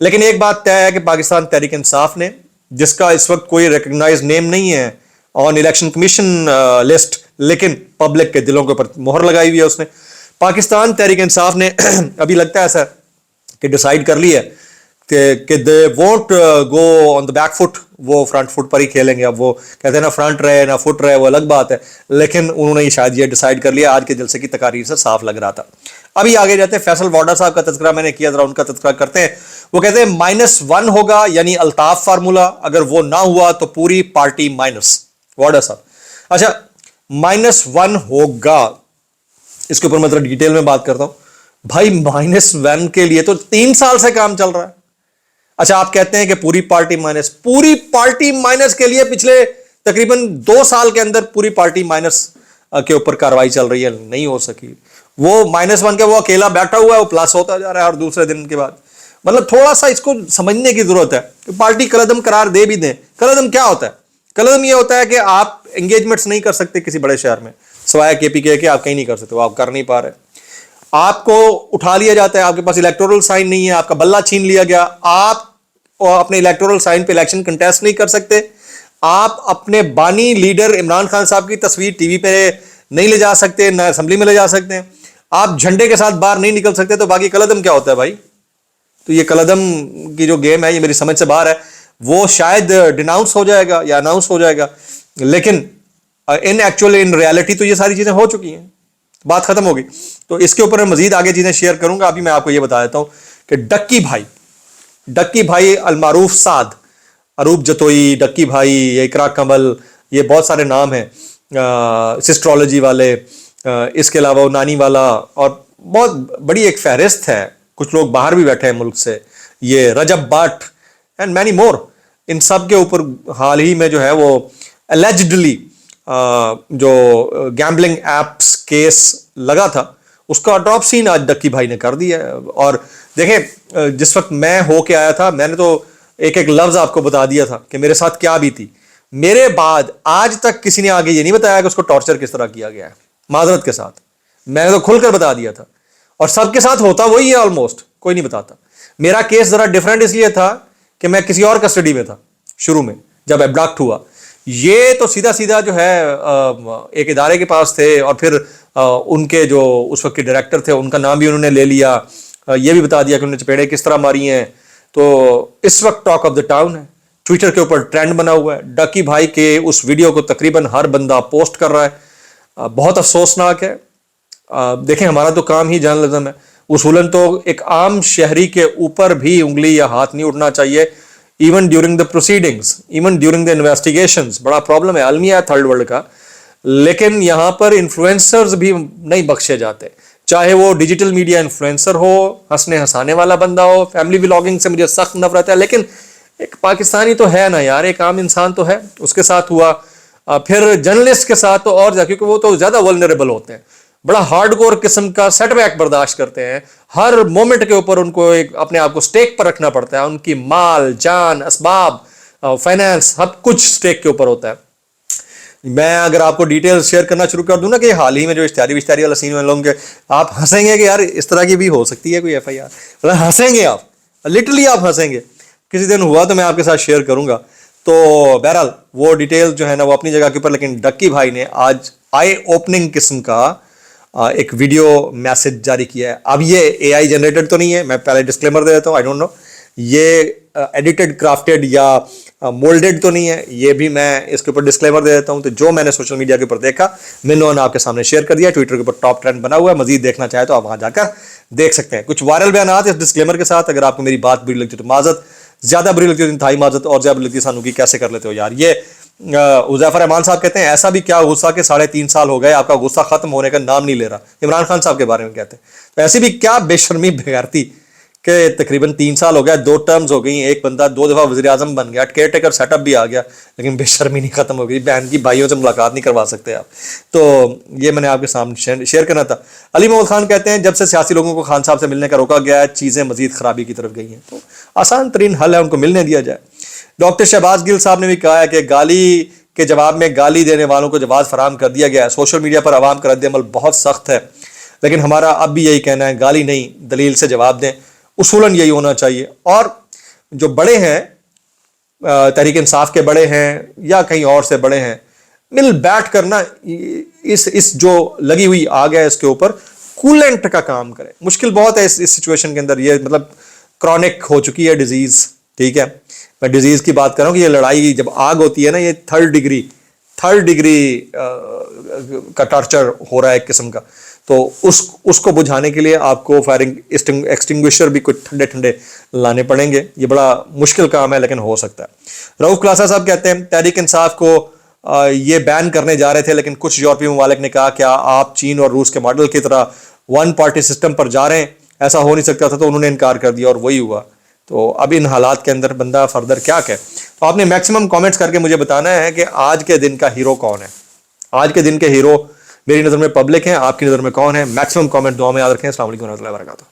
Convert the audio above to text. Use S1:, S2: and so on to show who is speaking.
S1: لیکن ایک بات طے ہے کہ پاکستان تحریک انصاف نے، جس کا اس وقت کوئی ریکگنائز نیم نہیں ہے آن الیکشن کمیشن لسٹ، لیکن پبلک کے دلوں کے اوپر مہر لگائی ہوئی ہے اس نے، پاکستان تحریک انصاف نے ابھی لگتا ہے ایسا کہ ڈیسائیڈ کر لی ہے کہ they won't go on the back foot, وہ فرنٹ فٹ پر ہی کھیلیں گے. اب وہ کہتے ہیں نا فرنٹ رہے نہ فٹ رہے، وہ الگ بات ہے، لیکن انہوں نے شاید یہ ڈیسائیڈ کر لیا. آج کے جلسے کی تقاریر سے صاف لگ رہا تھا. ابھی آگے جاتے ہیں. فیصل وارڈا صاحب کا تذکرہ میں نے کیا، ذرا ان کا تذکرہ کرتے ہیں. وہ کہتے ہیں -1 ہوگا، یعنی الطاف فارمولا، اگر وہ نہ ہوا تو پوری پارٹی مائنس. وارڈا صاحب اچھا -1 ہوگا، اس کے اوپر میں ذرا ڈیٹیل میں بات کرتا ہوں. بھائی -1 کے لیے تو 3 سال سے کام چل رہا ہے. اچھا آپ کہتے ہیں کہ پوری پارٹی مائنس کے لیے پچھلے تقریباً 2 سال کے اندر پوری پارٹی مائنس کے اوپر کاروائی چل رہی ہے، نہیں ہو سکی. وہ -1 کے وہ اکیلا بیٹھا ہوا ہے، وہ پلس ہوتا جا رہا ہے ہر دوسرے دن کے بعد. مطلب تھوڑا سا اس کو سمجھنے کی ضرورت ہے کہ پارٹی کلعدم قرار دے بھی دیں. کلعدم کیا ہوتا ہے؟ کلعدم یہ ہوتا ہے کہ آپ انگیجمنٹس نہیں کر سکتے کسی بڑے شہر میں، سوائے KPK کے آپ کہیں نہیں کر سکتے، وہ آپ کر نہیں پا رہے. آپ کو اٹھا لیا جاتا ہے، آپ کے پاس الیکٹورل سائن نہیں ہے، آپ کا بلہ چھین لیا گیا، آپ اپنے الیکٹورل سائن پہ الیکشن کنٹیسٹ نہیں کر سکتے، آپ اپنے بانی لیڈر عمران خان صاحب کی تصویر ٹی وی پہ نہیں لے جا سکتے، نہ اسمبلی میں لے جا سکتے ہیں، آپ جھنڈے کے ساتھ باہر نہیں نکل سکتے. تو باقی کلعدم کیا ہوتا ہے بھائی؟ تو یہ کلعدم کی جو گیم ہے یہ میری سمجھ سے باہر ہے. وہ شاید ڈیناؤنس ہو جائے گا یا اناؤنس ہو جائے گا، لیکن ان ریالٹی تو یہ ساری چیزیں ہو چکی ہیں، بات ختم ہوگی. تو اس کے اوپر میں مزید آگے چیزیں شیئر کروں گا. ابھی میں آپ کو یہ بتا دیتا ہوں کہ ڈکی بھائی المعروف سعد، اروپ جتوئی، ڈکی بھائی، اقرا کمل، یہ بہت سارے نام ہیں، سسٹرولوجی والے، اس کے علاوہ نانی والا، اور بہت بڑی ایک فہرست ہے. کچھ لوگ باہر بھی بیٹھے ہیں ملک سے، یہ رجب بٹ اینڈ مینی مور. ان سب کے اوپر حال ہی میں جو ہے وہ الیجڈلی جو گیمبلنگ ایپس کیس لگا تھا، اس کا اڈاپسین آج ڈکی بھائی نے کر دیا ہے. اور دیکھیں جس وقت میں ہو کے آیا تھا، میں نے تو ایک لفظ آپ کو بتا دیا تھا کہ میرے ساتھ کیا بھی تھی. میرے بعد آج تک کسی نے آگے یہ نہیں بتایا کہ اس کو ٹارچر کس طرح کیا گیا ہے. معذرت کے ساتھ میں نے تو کھل کر بتا دیا تھا، اور سب کے ساتھ ہوتا وہی ہے آلموسٹ، کوئی نہیں بتاتا. میرا کیس ذرا ڈیفرنٹ اس لیے تھا کہ میں کسی اور کسٹڈی میں تھا شروع میں جب ایبڈکٹ ہوا. یہ تو سیدھا جو ہے ایک ادارے کے پاس تھے، اور پھر ان کے جو اس وقت کے ڈائریکٹر تھے ان کا نام بھی انہوں نے لے لیا، یہ بھی بتا دیا کہ انہوں نے چپیڑے کس طرح ماری ہیں. تو اس وقت ٹاک آف دا ٹاؤن ہے، ٹویٹر کے اوپر ٹرینڈ بنا ہوا ہے. ڈکی بھائی کے اس ویڈیو کو تقریباً ہر بندہ پوسٹ کر رہا ہے. بہت افسوسناک ہے. دیکھیں ہمارا تو کام ہی جرنلزم ہے، اصولاً تو ایک عام شہری کے اوپر بھی انگلی یا ہاتھ نہیں اٹھنا چاہیے، even during the proceedings, even during the investigations. بڑا پرابلم ہے، عالمی ہے تھرڈ ورلڈ کا. لیکن یہاں پر انفلوئنسرز بھی نہیں بخشے جاتے، چاہے وہ ڈیجیٹل میڈیا انفلوئنسر ہو، ہنسنے ہنسانے والا بندہ ہو. فیملی ولاگنگ سے مجھے سخت نفرت ہے، لیکن ایک پاکستانی تو ہے نا یار، ایک عام انسان تو ہے. اس کے ساتھ ہوا، پھر جرنلسٹ کے ساتھ تو اور کیونکہ وہ تو زیادہ ولنریبل ہوتے ہیں، بڑا ہارڈ کور قسم کا سیٹ بیک برداشت کرتے ہیں. ہر مومنٹ کے اوپر ان کو اپنے آپ کو سٹیک پر رکھنا پڑتا ہے. ان کی مال جان اسباب فائنانس سب کچھ سٹیک کے اوپر ہوتا ہے. میں اگر آپ کو ڈیٹیل شیئر کرنا شروع کر دوں نا کہ حال ہی میں جو اشتہاری والا سین میں لوگوں کے، آپ ہنسیں گے کہ یار اس طرح کی بھی ہو سکتی ہے کوئی FIR، ہنسیں گے آپ، لٹرلی آپ ہنسیں گے. کسی دن ہوا تو میں آپ کے ساتھ شیئر کروں گا. تو بہرحال وہ ڈیٹیل جو ہے نا وہ اپنی جگہ کے اوپر، لیکن ڈکی بھائی نے آج آئی اوپننگ قسم کا ایک ویڈیو میسج جاری کیا ہے. اب یہ AI جنریٹڈ تو نہیں ہے، میں پہلے ڈسکلیمر دے دیتا ہوں، آئی ڈونٹ نو یہ ایڈیٹڈ کرافٹڈ یا مولڈڈ تو نہیں ہے، یہ بھی میں اس کے اوپر ڈسکلیمر دے دیتا ہوں. تو جو میں نے سوشل میڈیا کے اوپر دیکھا میں نے آپ کے سامنے شیئر کر دیا. ٹویٹر کے اوپر ٹاپ ٹرینڈ بنا ہوا ہے، مزید دیکھنا چاہے تو آپ وہاں جا کر دیکھ سکتے ہیں. کچھ وائرل بیانات اس ڈسکلیمر کے ساتھ. اگر آپ کو میری بات بری لگتی ہے تو معذرت، زیادہ بری لگتی ہے تو انتہائی معذرت، اور زیادہ بری لگتی ہے سانو کی کیسے کر لیتے ہو یار. یہ حذیفہ رحمان صاحب کہتے ہیں ایسا بھی کیا غصہ کہ 3.5 سال ہو گئے آپ کا غصہ ختم ہونے کا نام نہیں لے رہا. عمران خان صاحب کے بارے میں کہتے ہیں تو ایسی بھی کیا بے شرمی بغیرتی کہ تقریباً 3 سال ہو گیا، 2 ٹرمز ہو گئی، ایک بندہ 2 دفعہ وزیر اعظم بن گیا، کیئر ٹیکر سیٹ اپ بھی آ گیا، لیکن بے شرمی نہیں ختم ہو گئی. بہن کی بھائیوں سے ملاقات نہیں کروا سکتے آپ. تو یہ میں نے آپ کے سامنے شیئر کرنا تھا. علی محمد خان کہتے ہیں جب سے سیاسی لوگوں کو خان صاحب سے ملنے کا روکا گیا ہے چیزیں مزید خرابی کی طرف گئی ہیں، تو آسان ترین حل ہے ان کو ملنے دیا جائے. ڈاکٹر شہباز گل صاحب نے بھی کہا ہے کہ گالی کے جواب میں گالی دینے والوں کو جواز فراہم کر دیا گیا ہے. سوشل میڈیا پر عوام کا رد عمل بہت سخت ہے، لیکن ہمارا اب بھی یہی کہنا ہے گالی نہیں دلیل سے جواب دیں، اصولاً یہی ہونا چاہیے. اور جو بڑے ہیں تحریک انصاف کے بڑے ہیں یا کہیں اور سے بڑے ہیں, مل بیٹھ کر نا اس جو لگی ہوئی آگ ہے اس کے اوپر کولنٹ کا کام کریں. مشکل بہت ہے اس سچویشن کے اندر, یہ مطلب کرونک ہو چکی ہے ڈیزیز, ٹھیک ہے, میں ڈیزیز کی بات کر رہا ہوں کہ یہ لڑائی جب آگ ہوتی ہے نا, یہ تھرڈ ڈگری کا ٹارچر ہو رہا ہے ایک قسم کا, تو اس کو بجھانے کے لیے آپ کو فائرنگ ایکسٹنگوشر بھی کچھ ٹھنڈے لانے پڑیں گے. یہ بڑا مشکل کام ہے لیکن ہو سکتا ہے. رؤف کلاسا صاحب کہتے ہیں تحریک انصاف کو یہ بین کرنے جا رہے تھے, لیکن کچھ یورپی ممالک نے کہا کیا آپ چین اور روس کے ماڈل کی طرح ون پارٹی سسٹم پر جا رہے ہیں, ایسا ہو نہیں سکتا تھا, تو انہوں نے انکار کر دیا اور وہی ہوا. تو اب ان حالات کے اندر بندہ فردر کیا کہے. تو آپ نے میکسیمم کامنٹس کر کے مجھے بتانا ہے کہ آج کے دن کا ہیرو کون ہے. آج کے دن کے ہیرو میری نظر میں پبلک ہیں, آپ کی نظر میں کون ہے؟ میکسیمم کامنٹ دعا میں یاد رکھیں. السلام علیکم و رحمۃ اللہ وبرکاتہ.